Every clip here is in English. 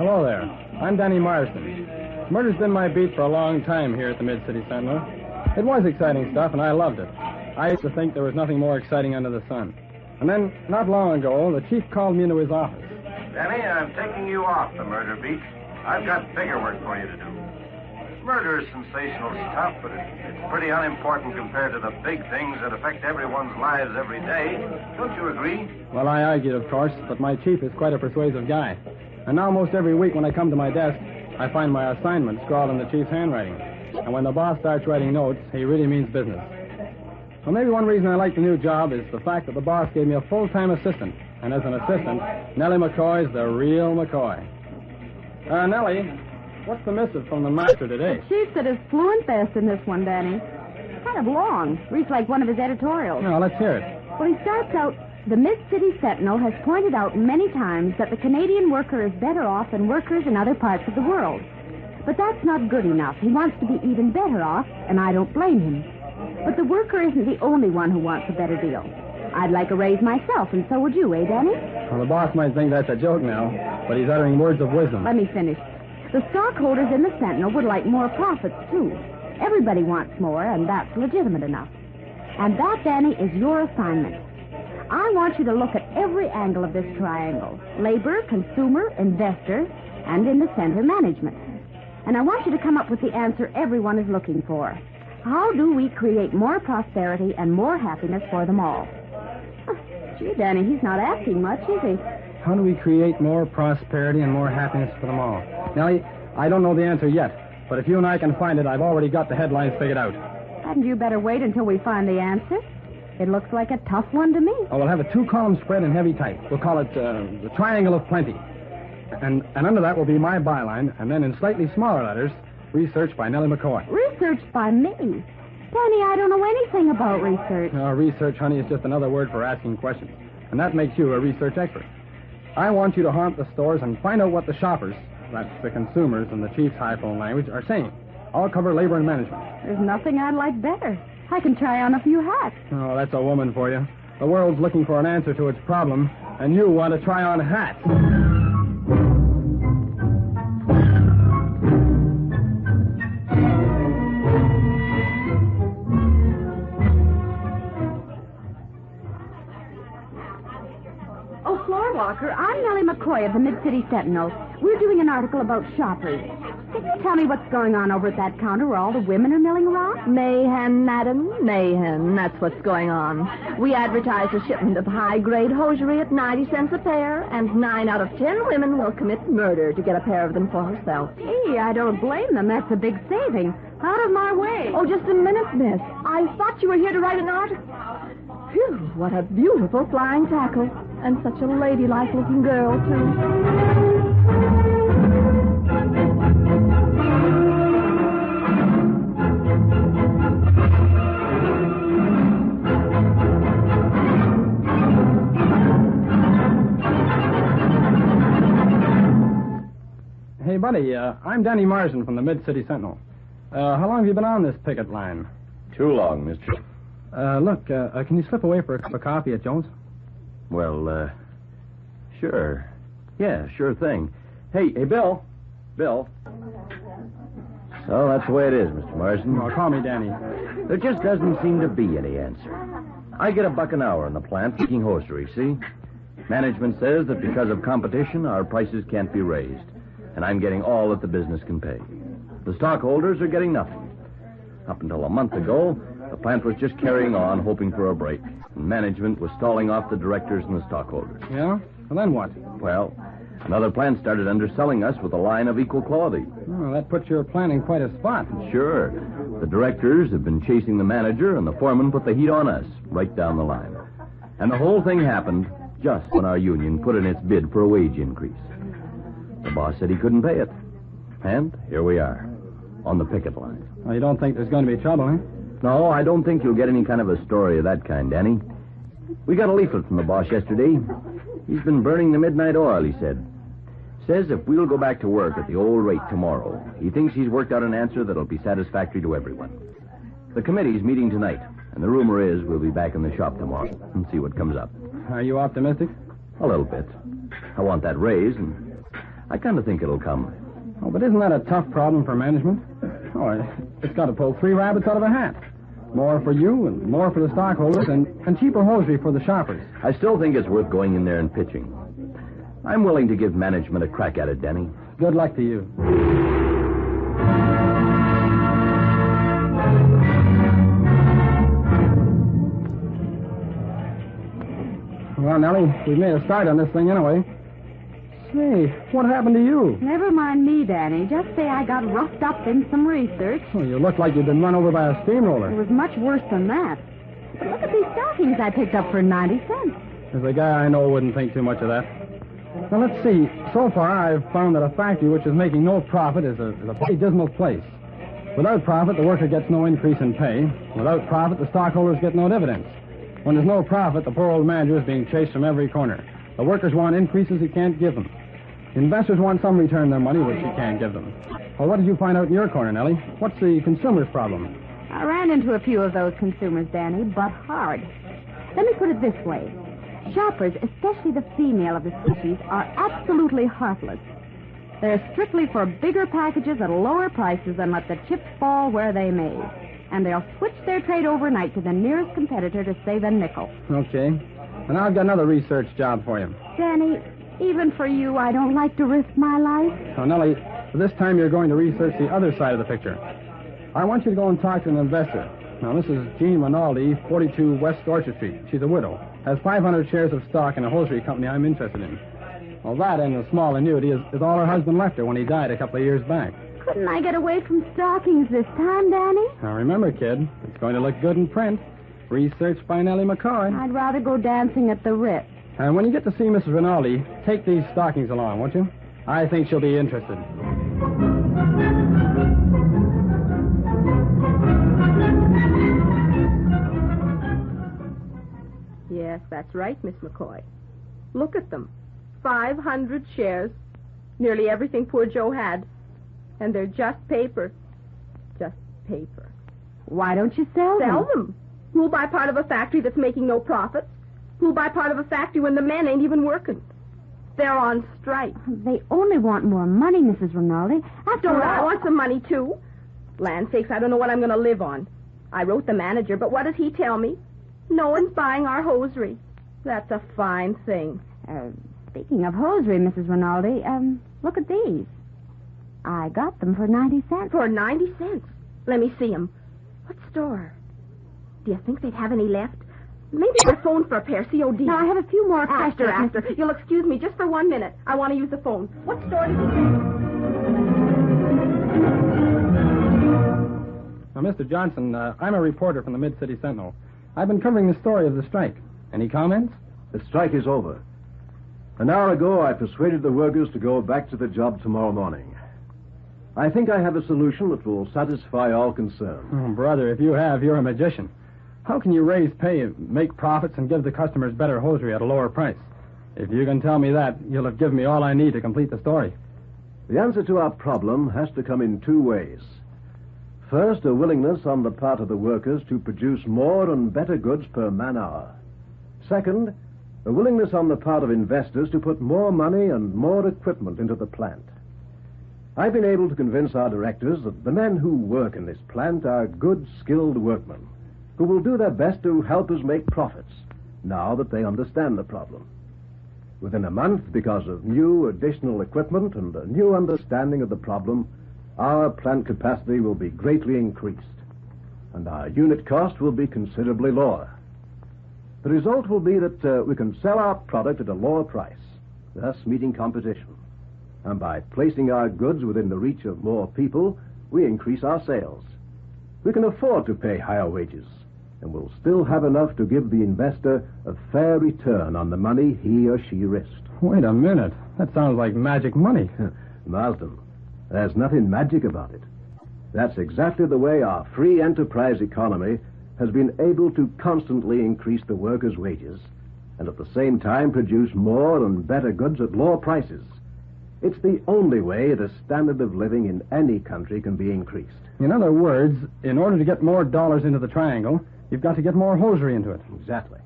Hello there. I'm Danny Marsden. Murder's been my beat for a long time here at the Mid-City Sentinel. It was exciting stuff, and I loved it. I used to think there was nothing more exciting under the sun. And then, not long ago, the chief called me into his office. Danny, I'm taking you off the murder beat. I've got bigger work for you to do. Murder is sensational stuff, but it's pretty unimportant compared to the big things that affect everyone's lives every day. Don't you agree? Well, I argued, of course, but my chief is quite a persuasive guy. And almost every week when I come to my desk, I find my assignment scrawled in the chief's handwriting. And when the boss starts writing notes, he really means business. Well, maybe one reason I like the new job is the fact that the boss gave me a full-time assistant. And as an assistant, Nelly Macroy's the real McCoy. Nelly, what's the missive from the master today? The chief said his fluent best in this one, Danny. It's kind of long. Reads like one of his editorials. No, let's hear it. Well, he starts out, the Mid-City Sentinel has pointed out many times that the Canadian worker is better off than workers in other parts of the world. But that's not good enough. He wants to be even better off, and I don't blame him. But the worker isn't the only one who wants a better deal. I'd like a raise myself, and so would you, Danny? Well, the boss might think that's a joke now, but he's uttering words of wisdom. Let me finish. The stockholders in the Sentinel would like more profits, too. Everybody wants more, and that's legitimate enough. And that, Danny, is your assignment. I want you to look at every angle of this triangle. Labor, consumer, investor, and in the center, management. And I want you to come up with the answer everyone is looking for. How do we create more prosperity and more happiness for them all? Gee, Danny, he's not asking much, is he? How do we create more prosperity and more happiness for them all? Nellie, I don't know the answer yet, but if you and I can find it, I've already got the headlines figured out. Hadn't you better wait until we find the answer? It looks like a tough one to me. Oh, we'll have a 2-column spread in heavy type. We'll call it the Triangle of Plenty. And under that will be my byline, and then in slightly smaller letters, research by Nelly Macroy. Research by me? Danny, I don't know anything about research. Research, honey, is just another word for asking questions. And that makes you a research expert. I want you to haunt the stores and find out what the shoppers, that's the consumers in the chief's high-flown language, are saying. I'll cover labor and management. There's nothing I'd like better. I can try on a few hats. Oh, that's a woman for you. The world's looking for an answer to its problem, and you want to try on hats. Oh, floor walker, I'm Nelly Macroy of the Mid-City Sentinel. We're doing an article about shoppers. Can you tell me what's going on over at that counter where all the women are milling around? Mayhem, madam, mayhem. That's what's going on. We advertise a shipment of high-grade hosiery at 90 cents a pair, and 9 out of 10 women will commit murder to get a pair of them for herself. Gee, I don't blame them. That's a big saving. Out of my way. Oh, just a minute, miss. I thought you were here to write an article. Phew, what a beautiful flying tackle. And such a ladylike-looking girl, too. Hey, buddy, I'm Danny Marsden from the Mid-City Sentinel. How long have you been on this picket line? Too long, mister. Look, can you slip away for a cup of coffee at Jones? Well, sure. Yeah, sure thing. Hey, Bill. Bill. So that's the way it is, Mr. Marsden. Oh, call me Danny. There just doesn't seem to be any answer. I get $1 an hour in the plant making hosiery, see? Management says that because of competition, our prices can't be raised. And I'm getting all that the business can pay. The stockholders are getting nothing. Up until a month ago, the plant was just carrying on, hoping for a break. And management was stalling off the directors and the stockholders. Yeah? Well, then what? Well, another plant started underselling us with a line of equal quality. Oh, that puts your plant in quite a spot. Sure. The directors have been chasing the manager, and the foreman put the heat on us, right down the line. And the whole thing happened just when our union put in its bid for a wage increase. The boss said he couldn't pay it. And here we are, on the picket line. Well, you don't think there's going to be trouble, eh? No, I don't think you'll get any kind of a story of that kind, Danny. We got a leaflet from the boss yesterday. He's been burning the midnight oil, he said. Says if we'll go back to work at the old rate tomorrow, he thinks he's worked out an answer that'll be satisfactory to everyone. The committee's meeting tonight, and the rumor is we'll be back in the shop tomorrow and see what comes up. Are you optimistic? A little bit. I want that raise, and I kind of think it'll come. Oh, but isn't that a tough problem for management? Oh, it's got to pull 3 rabbits out of a hat. More for you and more for the stockholders and cheaper hosiery for the shoppers. I still think it's worth going in there and pitching. I'm willing to give management a crack at it, Denny. Good luck to you. Well, Nellie, we've made a start on this thing anyway. Say, what happened to you? Never mind me, Danny. Just say I got roughed up in some research. Oh, you look like you'd been run over by a It steamroller. was much worse than that. But look at these stockings I picked up for 90 cents. There's a guy I know wouldn't think too much of that. Now, let's see. So far, I've found that a factory which is making no profit is a pretty dismal place. Without profit, the worker gets no increase in pay. Without profit, the stockholders get no dividends. When there's no profit, the poor old manager is being chased from every corner. The workers want increases he can't give them. Investors want some return on their money, which he can't give them. Well, what did you find out in your corner, Nellie? What's the consumer's problem? I ran into a few of those consumers, Danny, but hard. Let me put it this way. Shoppers, especially the female of the species, are absolutely heartless. They're strictly for bigger packages at lower prices and let the chips fall where they may. And they'll switch their trade overnight to the nearest competitor to save a nickel. Okay. And I've got another research job for you. Danny, even for you, I don't like to risk my life. So, Nellie, this time you're going to research the other side of the picture. I want you to go and talk to an investor. Now, this is Jean Rinaldi, 42 West Orchard Street. She's a widow. Has 500 shares of stock in a hosiery company I'm interested in. Well, that and a small annuity is all her husband left her when he died a couple of years back. Couldn't I get away from stockings this time, Danny? Now, remember, kid, it's going to look good in print. Research by Nelly Macroy. I'd rather go dancing at the Ritz. And when you get to see Mrs. Rinaldi, take these stockings along, won't you? I think she'll be interested. Yes, that's right, Miss McCoy. Look at them. 500 shares. Nearly everything poor Joe had. And they're just paper. Just paper. Why don't you sell them? Sell them? Who'll buy part of a factory that's making no profits? Who'll buy part of a factory when the men ain't even working? They're on strike. They only want more money, Mrs. Rinaldi. Don't I want some money, too? Land sakes, I don't know what I'm going to live on. I wrote the manager, but what does he tell me? No one's buying our hosiery. That's a fine thing. Speaking of hosiery, Mrs. Rinaldi, look at these. I got them for 90 cents. For 90 cents? Let me see them. What store? Do you think they'd have any left? Maybe they're phone for a pair, COD. Now, I have a few more questions. After. You'll excuse me just for 1 minute. I want to use the phone. What store did he say? Now, Mr. Johnson, I'm a reporter from the Mid-City Sentinel. I've been covering the story of the strike. Any comments? The strike is over. An hour ago, I persuaded the workers to go back to the job tomorrow morning. I think I have a solution that will satisfy all concerned. Oh, brother, if you have, you're a magician. How can you raise pay, make profits, and give the customers better hosiery at a lower price? If you can tell me that, you'll have given me all I need to complete the story. The answer to our problem has to come in 2 ways. First, a willingness on the part of the workers to produce more and better goods per man-hour. Second, a willingness on the part of investors to put more money and more equipment into the plant. I've been able to convince our directors that the men who work in this plant are good, skilled workmen who will do their best to help us make profits now that they understand the problem. Within a month, because of new additional equipment and a new understanding of the problem, our plant capacity will be greatly increased, and our unit cost will be considerably lower. The result will be that we can sell our product at a lower price, thus meeting competition. And by placing our goods within the reach of more people, we increase our sales. We can afford to pay higher wages, and we'll still have enough to give the investor a fair return on the money he or she risked. Wait a minute. That sounds like magic money. Marsden, there's nothing magic about it. That's exactly the way our free enterprise economy has been able to constantly increase the workers' wages and at the same time produce more and better goods at lower prices. It's the only way the standard of living in any country can be increased. In other words, in order to get more dollars into the triangle, you've got to get more hosiery into it. Exactly.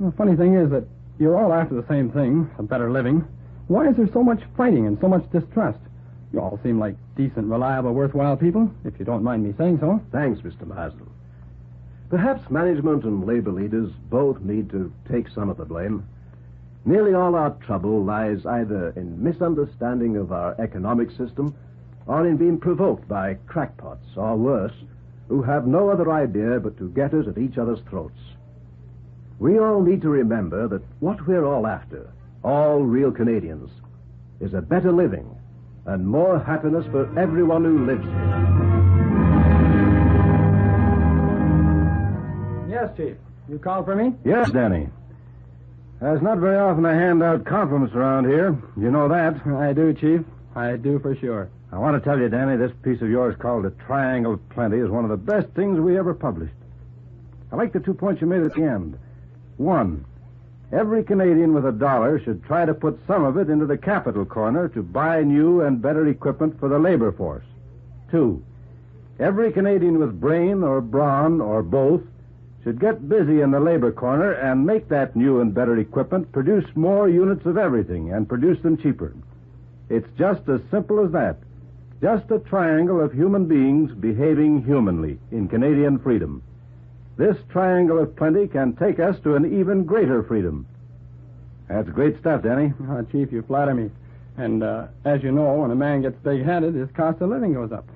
The funny thing is that you're all after the same thing, a better living. Why is there so much fighting and so much distrust? You all seem like decent, reliable, worthwhile people, if you don't mind me saying so. Thanks, Mr. Marsden. Perhaps management and labor leaders both need to take some of the blame. Nearly all our trouble lies either in misunderstanding of our economic system or in being provoked by crackpots, or worse, who have no other idea but to get us at each other's throats. We all need to remember that what we're all after, all real Canadians, is a better living and more happiness for everyone who lives here. Yes, Chief. You called for me? Yes, Danny. It's not very often I hand out compliments around here. You know that. I do, Chief. I do for sure. I want to tell you, Danny, this piece of yours called The Triangle of Plenty is one of the best things we ever published. I like the 2 points you made at the end. 1, every Canadian with $1 should try to put some of it into the capital corner to buy new and better equipment for the labor force. 2, every Canadian with brain or brawn or both should get busy in the labor corner and make that new and better equipment produce more units of everything and produce them cheaper. It's just as simple as that. Just a triangle of human beings behaving humanly in Canadian freedom. This triangle of plenty can take us to an even greater freedom. That's great stuff, Danny. Oh, Chief, you flatter me. And as you know, when a man gets big-headed, his cost of living goes up.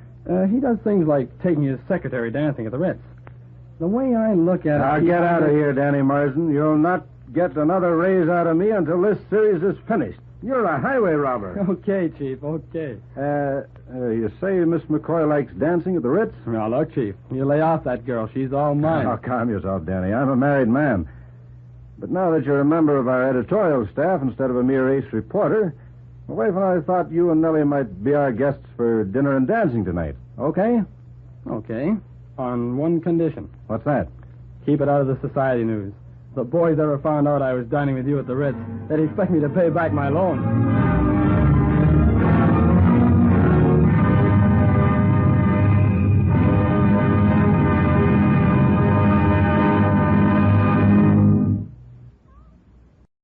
He does things like taking his secretary dancing at the Ritz. The way I look at it... Now, get out of here, Danny Marsden. You'll not get another raise out of me until this series is finished. You're a highway robber. Okay, Chief, okay. You say Miss McCoy likes dancing at the Ritz? Now, look, Chief, you lay off that girl. She's all mine. Oh, calm yourself, Danny. I'm a married man. But now that you're a member of our editorial staff instead of a mere ace reporter, my wife and I thought you and Nelly might be our guests for dinner and dancing tonight. Okay? Okay. On one condition. What's that? Keep it out of the society news. If the boys ever found out I was dining with you at the Ritz, they'd expect me to pay back my loan.